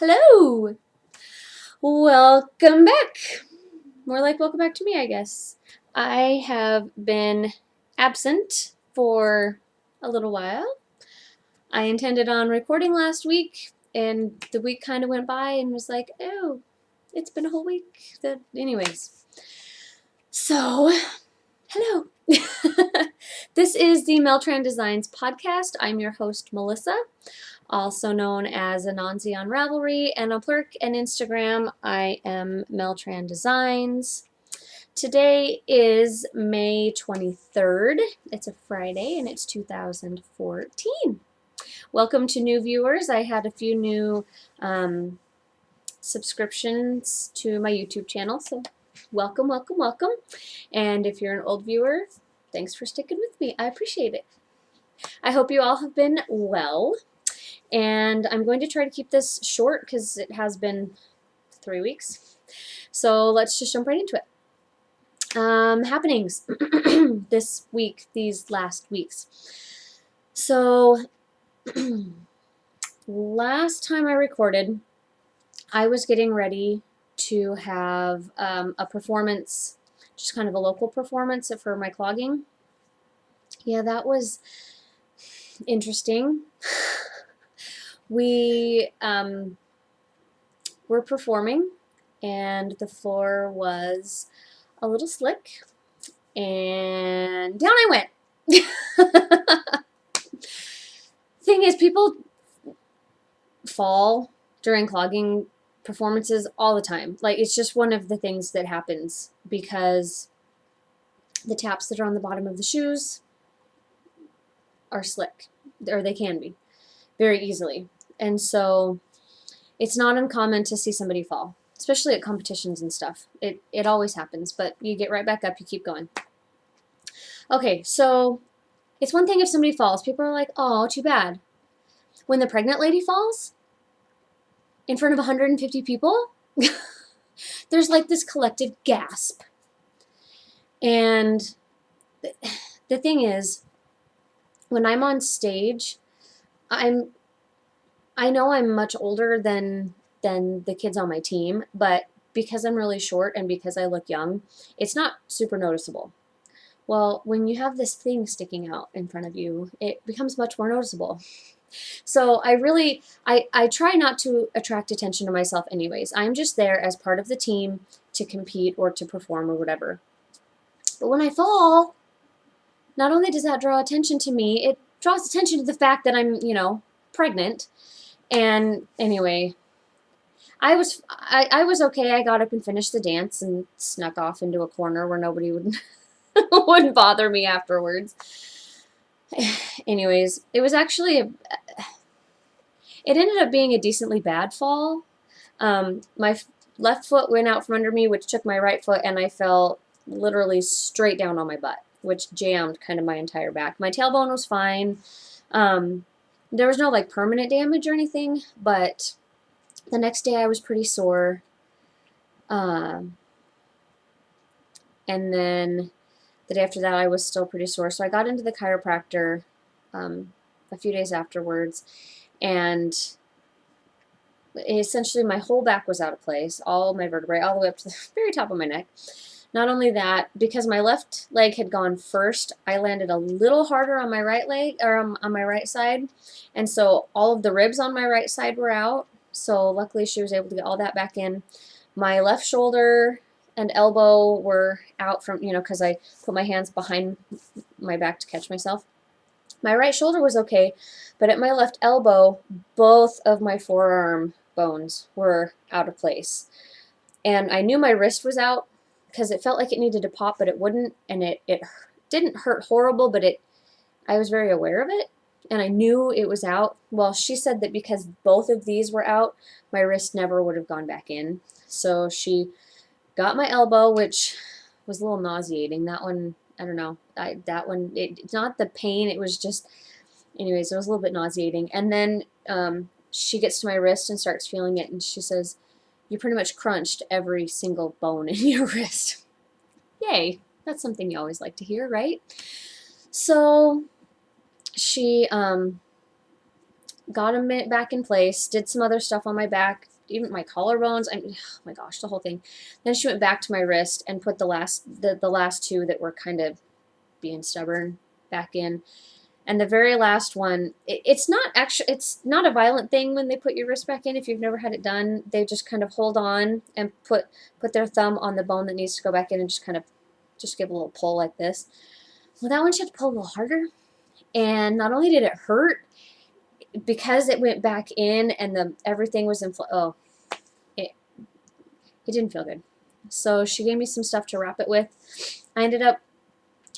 Hello! Welcome back! More like welcome back to me, I guess. I have been absent for a little while. I intended on recording last week, and the week kind of went by and was like, oh, it's been a whole week. Anyways. So, hello! This is the Mel-Tran Designs podcast. I'm your host, Melissa, also known as Anansi on Ravelry, and on Plurk and Instagram, I am Mel-Tran Designs. Today is May 23rd. It's a Friday, and it's 2014. Welcome to new viewers. I had a few new subscriptions to my YouTube channel, so welcome, welcome, welcome. And if you're an old viewer, thanks for sticking with me. I appreciate it. I hope you all have been well. And I'm going to try to keep this short because it has been 3 weeks. So let's just jump right into it. Happenings this week, these last weeks. So last time I recorded, I was getting ready to have a performance, just kind of a local performance for my clogging. Yeah, that was interesting. We were performing, and the floor was a little slick, and down I went. Thing is, people fall during clogging performances all the time. Like, it's just one of the things that happens because the taps that are on the bottom of the shoes are slick, or they can be very easily. And so it's not uncommon to see somebody fall, especially at competitions and stuff. It always happens, but you get right back up, you keep going. Okay, so it's one thing if somebody falls. People are like, oh, too bad. When the pregnant lady falls in front of 150 people, there's like this collective gasp. And the thing is, when I'm on stage, I know I'm much older than the kids on my team, but because I'm really short and because I look young, it's not super noticeable. Well, when you have this thing sticking out in front of you, it becomes much more noticeable. So I try not to attract attention to myself anyways. I'm just there as part of the team to compete or to perform or whatever. But when I fall, not only does that draw attention to me, it draws attention to the fact that I'm, pregnant. And anyway, I was okay. I got up and finished the dance and snuck off into a corner where nobody wouldn't bother me afterwards. Anyways, it was actually it ended up being a decently bad fall. My left foot went out from under me, which took my right foot, and I fell literally straight down on my butt, which jammed kind of my entire back. My tailbone was fine. There was no like permanent damage or anything, but the next day I was pretty sore. And then the day after that I was still pretty sore. So I got into the chiropractor a few days afterwards, and essentially my whole back was out of place, all my vertebrae, all the way up to the very top of my neck. Not only that, because my left leg had gone first, I landed a little harder on my right leg, or on my right side, and so all of the ribs on my right side were out. So luckily she was able to get all that back in. My left shoulder and elbow were out from, because I put my hands behind my back to catch myself. My right shoulder was okay, but at my left elbow, both of my forearm bones were out of place. And I knew my wrist was out because it felt like it needed to pop, but it wouldn't, and it didn't hurt horrible, but I was very aware of it, and I knew it was out. Well, she said that because both of these were out, my wrist never would have gone back in. So she got my elbow, which was a little nauseating. That one, I don't know. It's not the pain. It was just, anyways, it was a little bit nauseating. And then she gets to my wrist and starts feeling it, and she says, you pretty much crunched every single bone in your wrist. Yay. That's something you always like to hear, right? So she got him back in place, did some other stuff on my back, even my collarbones. I mean, oh my gosh, the whole thing. Then she went back to my wrist and put the last two that were kind of being stubborn back in. And the very last one, it's not a violent thing when they put your wrist back in. If you've never had it done, they just kind of hold on and put their thumb on the bone that needs to go back in and just kind of just give a little pull like this. Well, that one she had to pull a little harder. And not only did it hurt, because it went back in and everything was it didn't feel good. So she gave me some stuff to wrap it with.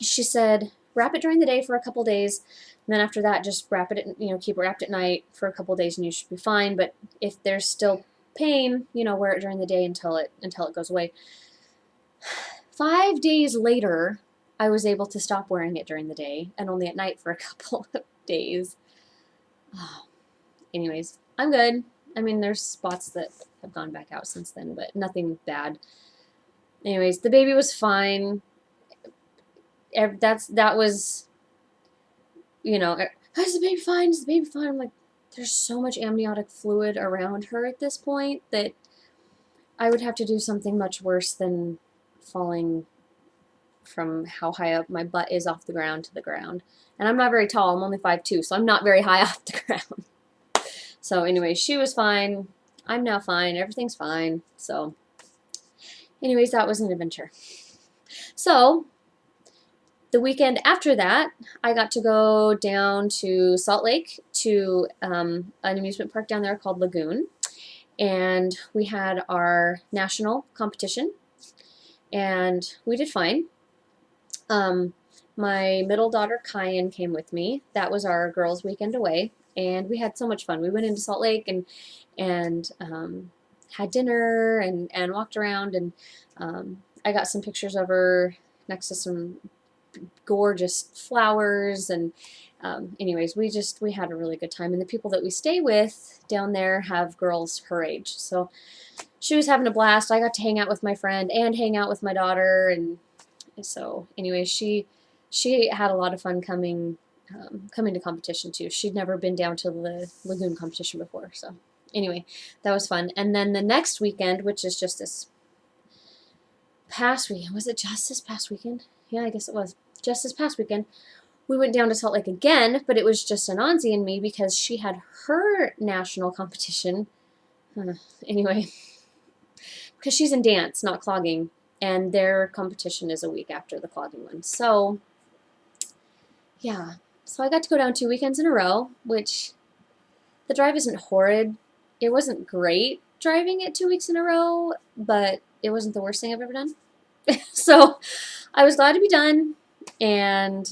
She said, wrap it during the day for a couple days, and then after that, just wrap it, keep it wrapped at night for a couple days, and you should be fine. But if there's still pain, wear it during the day until it goes away. 5 days later, I was able to stop wearing it during the day and only at night for a couple of days. Oh. Anyways, I'm good. I mean, there's spots that have gone back out since then, but nothing bad. Anyways, the baby was fine. That was, is the baby fine? Is the baby fine? I'm like, there's so much amniotic fluid around her at this point that I would have to do something much worse than falling from how high up my butt is off the ground to the ground. And I'm not very tall. I'm only 5'2", so I'm not very high off the ground. So anyway, she was fine. I'm now fine. Everything's fine. So anyways, that was an adventure. So the weekend after that, I got to go down to Salt Lake to an amusement park down there called Lagoon. And we had our national competition. And we did fine. My middle daughter, Kyan, came with me. That was our girls' weekend away. And we had so much fun. We went into Salt Lake and had dinner and walked around. And I got some pictures of her next to some gorgeous flowers. And anyways, we had a really good time. And the people that we stay with down there have girls her age. So she was having a blast. I got to hang out with my friend and hang out with my daughter. And so anyway, she had a lot of fun coming to competition too. She'd never been down to the Lagoon competition before. So anyway, that was fun. And then the next weekend, which is just this past weekend, was it just this past weekend? Yeah, I guess it was just this past weekend. We went down to Salt Lake again, but it was just Anansi and me because she had her national competition. Anyway, because she's in dance, not clogging, and their competition is a week after the clogging one. So yeah, so I got to go down 2 weekends in a row, which the drive isn't horrid. It wasn't great driving it 2 weeks in a row, but it wasn't the worst thing I've ever done. So I was glad to be done, and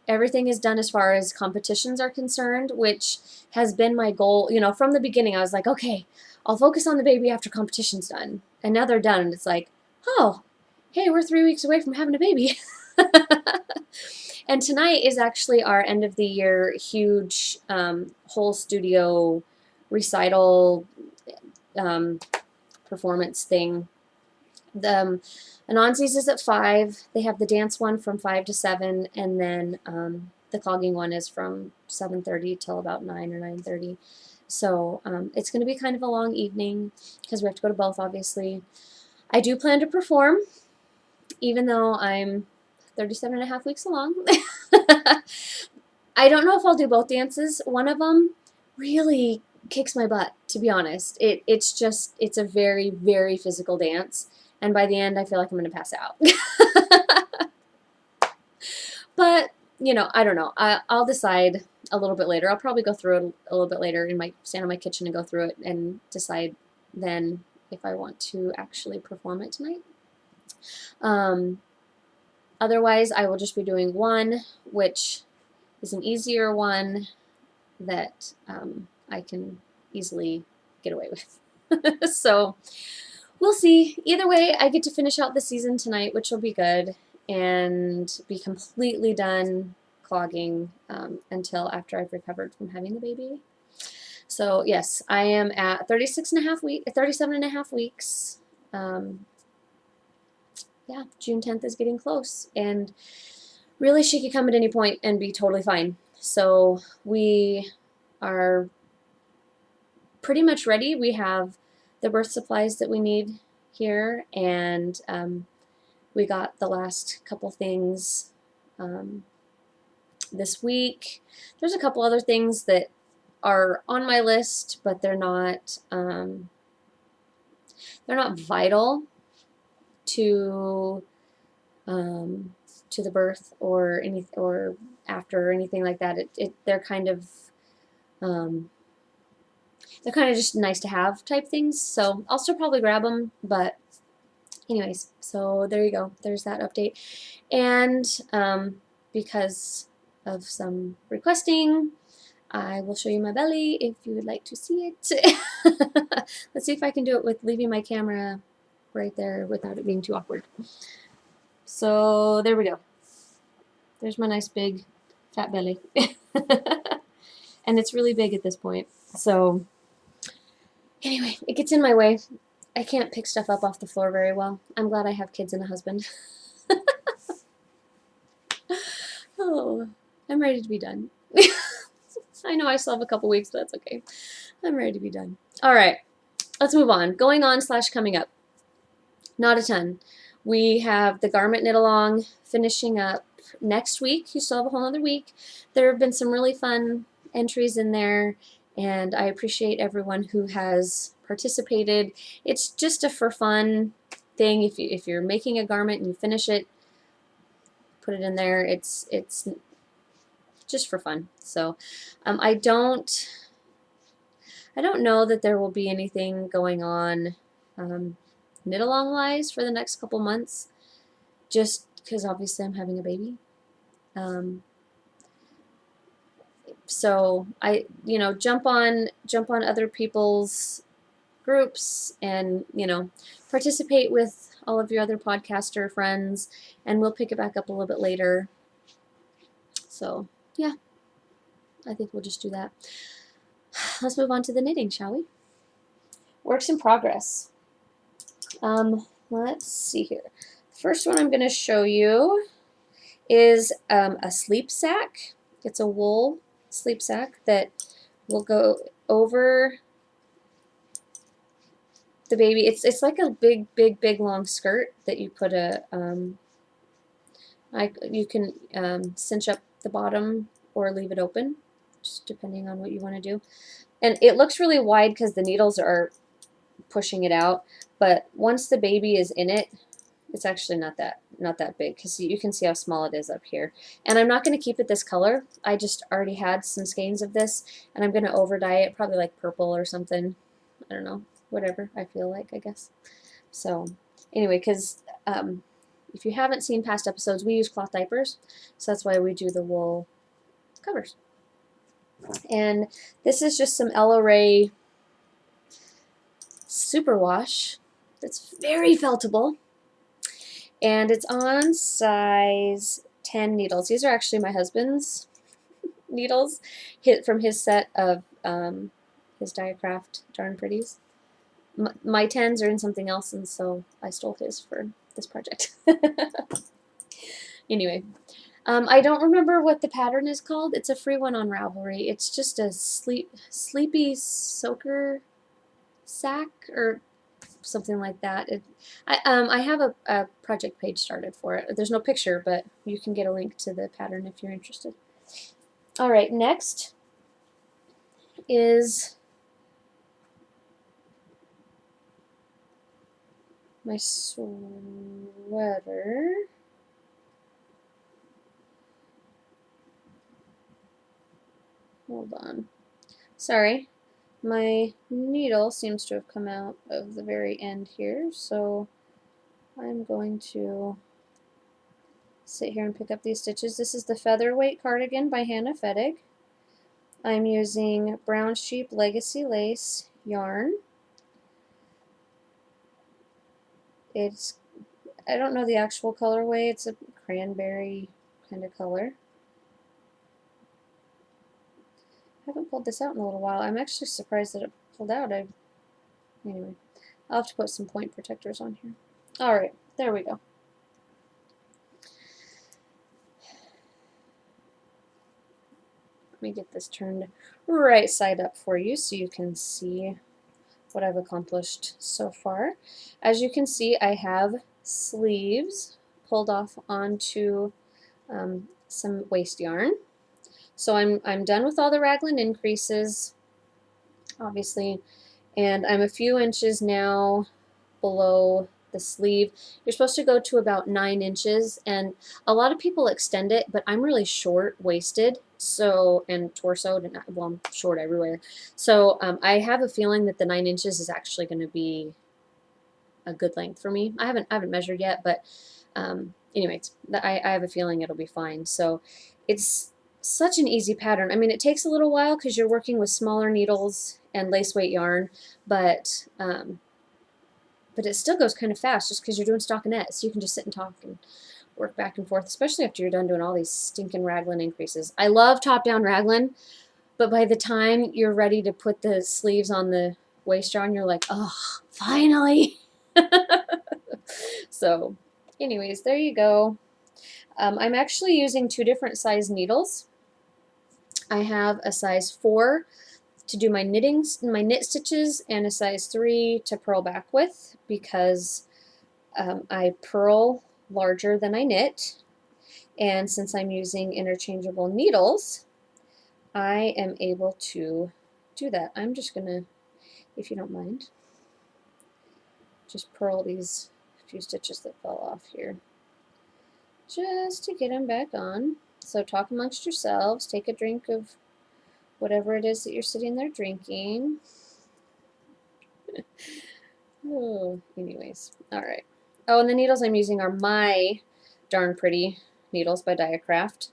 everything is done as far as competitions are concerned, which has been my goal. From the beginning, I was like, okay, I'll focus on the baby after competition's done. And now they're done, and it's like, oh, hey, we're 3 weeks away from having a baby. And tonight is actually our end of the year huge whole studio recital performance thing. The Anansi's is at 5. They have the dance one from 5 to 7, and then the clogging one is from 7:30 till about 9 or 9:30. So it's going to be kind of a long evening because we have to go to both, obviously. I do plan to perform, even though I'm 37 and a half weeks along. I don't know if I'll do both dances. One of them really kicks my butt, to be honest. It's a very, very physical dance. And by the end, I feel like I'm going to pass out. But, I don't know. I'll decide a little bit later. I'll probably go through it a little bit later stand in my kitchen and go through it and decide then if I want to actually perform it tonight. Otherwise, I will just be doing one, which is an easier one that I can easily get away with. So we'll see. Either way, I get to finish out the season tonight, which will be good, and be completely done clogging until after I've recovered from having the baby. So yes, I am at 37 and a half weeks. Yeah, June 10th is getting close, and really she could come at any point and be totally fine. So we are pretty much ready. We have the birth supplies that we need here, and we got the last couple things this week. There's a couple other things that are on my list, but they're not vital to the birth or after or anything like that. They're kind of just nice to have type things. So I'll still probably grab them, but anyways, so there you go. There's that update. And because of some requesting, I will show you my belly if you would like to see it. Let's see if I can do it with leaving my camera right there without it being too awkward. So there we go. There's my nice big fat belly. And it's really big at this point. So anyway, it gets in my way. I can't pick stuff up off the floor very well. I'm glad I have kids and a husband. Oh, I'm ready to be done. I know I still have a couple weeks, but that's okay. I'm ready to be done. All right, let's move on. Going on / coming up. Not a ton. We have the garment knit along finishing up next week. You still have a whole other week. There have been some really fun entries in there, and I appreciate everyone who has participated. It's just a for fun thing. If you're making a garment and you finish it, put it in there. It's just for fun. So I don't know that there will be anything going on knit along wise for the next couple months, just because obviously I'm having a baby. So I jump on other people's groups and participate with all of your other podcaster friends, and we'll pick it back up a little bit later. So yeah, I think we'll just do that. Let's move on to the knitting, shall we? Works in progress. Let's see here. The first one I'm going to show you is a sleep sack. It's a wool sleep sack that will go over the baby. It's like a big long skirt that you put you can cinch up the bottom or leave it open, just depending on what you want to do. And it looks really wide because the needles are pushing it out, but once the baby is in it, it's actually not that big, because you can see how small it is up here. And I'm not going to keep it this color. I just already had some skeins of this, and I'm going to over dye it, probably like purple or something. I don't know, whatever I feel like, I guess. So anyway, because if you haven't seen past episodes, we use cloth diapers, so that's why we do the wool covers. And this is just some Ella Ray superwash that's very feltable, and it's on size 10 needles. These are actually my husband's needles from his set of his Diacraft Darn Pretties. My 10s are in something else, and so I stole his for this project. Anyway, I don't remember what the pattern is called. It's a free one on Ravelry. It's just a sleepy soaker sack or something like that. I have a project page started for it. There's no picture, but you can get a link to the pattern if you're interested. All right, next is my sweater. Hold on. Sorry. My needle seems to have come out of the very end here, so I'm going to sit here and pick up these stitches. This is the Featherweight Cardigan by Hannah Fettig. I'm using Brown Sheep Legacy Lace yarn. I don't know the actual colorway, it's a cranberry kind of color. I haven't pulled this out in a little while. I'm actually surprised that it pulled out. Anyway, I'll have to put some point protectors on here. Alright, there we go. Let me get this turned right side up for you so you can see what I've accomplished so far. As you can see, I have sleeves pulled off onto some waist yarn. So I'm done with all the raglan increases, obviously, and I'm a few inches now below the sleeve. You're supposed to go to about 9 inches, and a lot of people extend it, but I'm really short-waisted, so, and torsoed, and well, I'm short everywhere. So I have a feeling that the 9 inches is actually going to be a good length for me. I haven't measured yet, but anyways, I have a feeling it'll be fine. So it's such an easy pattern. I mean, it takes a little while because you're working with smaller needles and lace weight yarn, but it still goes kind of fast just because you're doing stockinette, so you can just sit and talk and work back and forth, especially after you're done doing all these stinking raglan increases. I love top-down raglan, but by the time you're ready to put the sleeves on the waist yarn, you're like, oh, finally. So anyways, there you go. I'm actually using 2 different size needles. I have a size 4 to do my knit stitches, and a size 3 to purl back with, because I purl larger than I knit, and since I'm using interchangeable needles, I am able to do that. I'm just gonna, if you don't mind, just purl these few stitches that fell off here, just to get them back on. So talk amongst yourselves, take a drink of whatever it is that you're sitting there drinking. Oh, anyways, all right. Oh, and the needles I'm using are my Darn Pretty needles by Diacraft.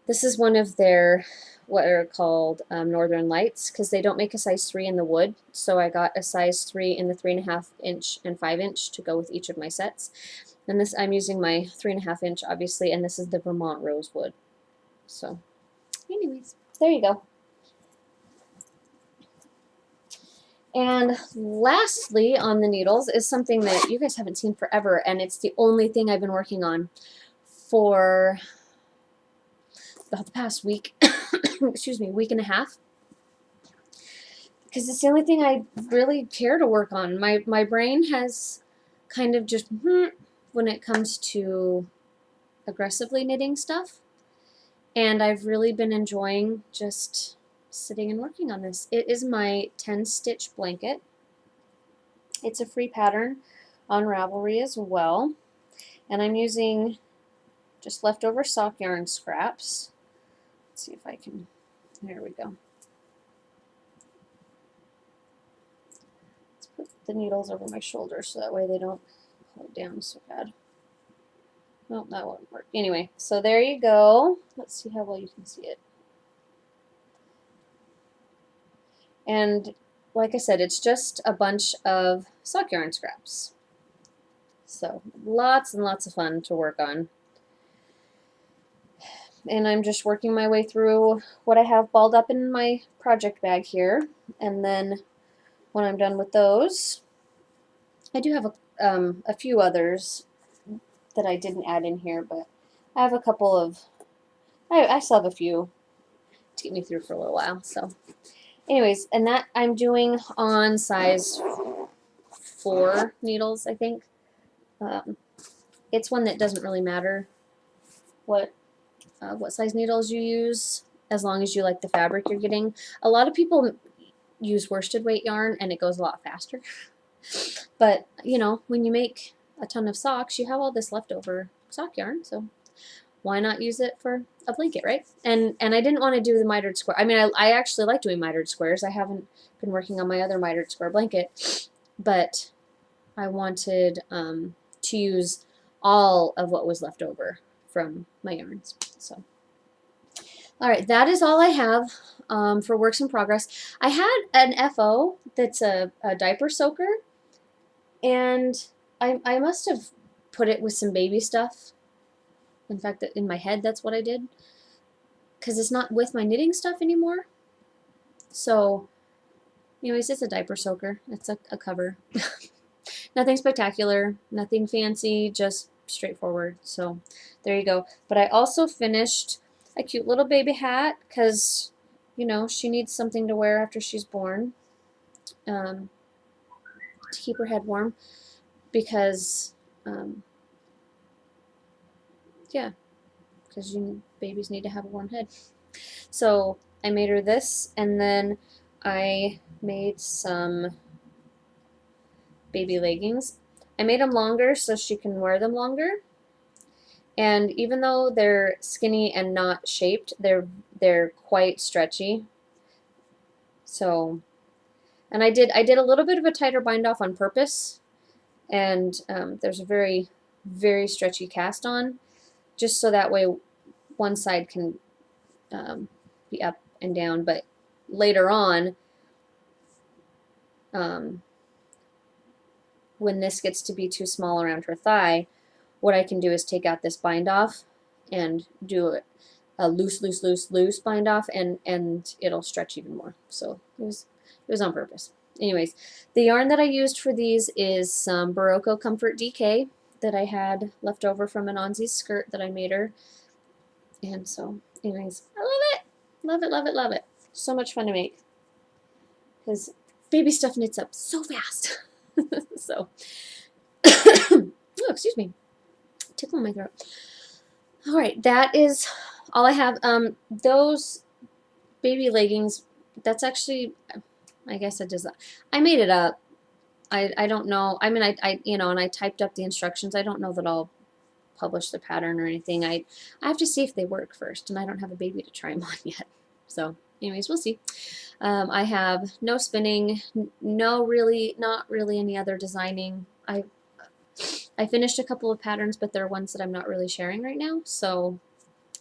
This is one of their, what are called Northern Lights, because they don't make a size 3 in the wood, so I got a size 3 in the 3.5 inch and 5 inch to go with each of my sets. And this, I'm using my 3.5 inch, obviously, and this is the Vermont Rosewood. So, anyways, there you go. And lastly on the needles is something that you guys haven't seen forever, and it's the only thing I've been working on for about the past week, excuse me, week and a half, because it's the only thing I really care to work on. My brain has kind of just when it comes to aggressively knitting stuff, and I've really been enjoying just sitting and working on this. It is my 10-stitch blanket. It's a free pattern on Ravelry as well, and I'm using just leftover sock yarn scraps. Let's see if I can, there we go. Let's put the needles over my shoulders so that way they don't hold down so bad. Well, that won't work. Anyway, so there you go. Let's see how well you can see it. And like I said, it's just a bunch of sock yarn scraps. So lots and lots of fun to work on. And I'm just working my way through what I have balled up in my project bag here. And then when I'm done with those, I do have a few others that I didn't add in here, but I have a couple of, I still have a few to get me through for a little while. So anyways, and that I'm doing on size 4 needles, I think. It's one that doesn't really matter what size needles you use, as long as you like the fabric you're getting. A lot of people use worsted weight yarn and it goes a lot faster. But, you know, when you make a ton of socks, you have all this leftover sock yarn, so why not use it for a blanket, right? And I didn't want to do the mitered square. I mean, I actually like doing mitered squares. I haven't been working on my other mitered square blanket, but I wanted to use all of what was left over from my yarns. So, all right, that is all I have for works in progress. I had an FO that's a diaper soaker, and I must have put it with some baby stuff. In fact, in my head, that's what I did, because it's not with my knitting stuff anymore. So, anyways, it's a diaper soaker. It's a cover. Nothing spectacular, nothing fancy, just straightforward. So there you go. But I also finished a cute little baby hat, because you know, she needs something to wear after she's born, to keep her head warm, because, yeah, because babies need to have a warm head. So I made her this, and then I made some baby leggings. I made them longer so she can wear them longer. And even though they're skinny and not shaped, they're quite stretchy. So, and I did a little bit of a tighter bind off on purpose, and there's a very, very stretchy cast on, just so that way one side can be up and down. But later on, when this gets to be too small around her thigh, what I can do is take out this bind off and do a loose bind off, and it'll stretch even more. So it was on purpose. Anyways, the yarn that I used for these is some Barocco Comfort DK that I had left over from an Onzi's skirt that I made her. And so, anyways, I love it. Love it, love it, love it. So much fun to make. Because baby stuff knits up so fast. So, oh, excuse me. Tickle in my throat. All right, that is all I have. Those baby leggings, that's actually, I guess I made it up. I don't know. I mean, I you know, and I typed up the instructions. I don't know that I'll publish the pattern or anything. I have to see if they work first, and I don't have a baby to try them on yet. So, anyways, we'll see. I have no spinning, not really any other designing. I finished a couple of patterns, but they're ones that I'm not really sharing right now, so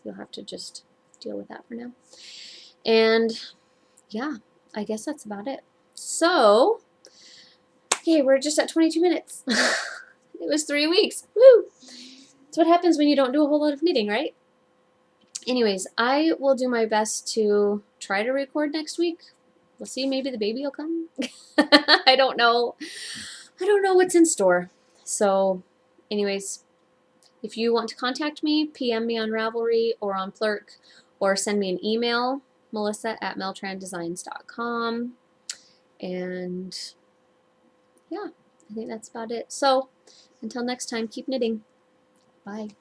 you'll have to just deal with that for now. And yeah, I guess that's about it. So, okay, we're just at 22 minutes. It was 3 weeks. Woo! That's what happens when you don't do a whole lot of knitting, right? Anyways, I will do my best to try to record next week. We'll see, maybe the baby will come. I don't know. I don't know what's in store. So, anyways, if you want to contact me, PM me on Ravelry or on Plurk, or send me an email, melissa@meltrandesigns.com. And yeah, I think that's about it. So, until next time, keep knitting. Bye.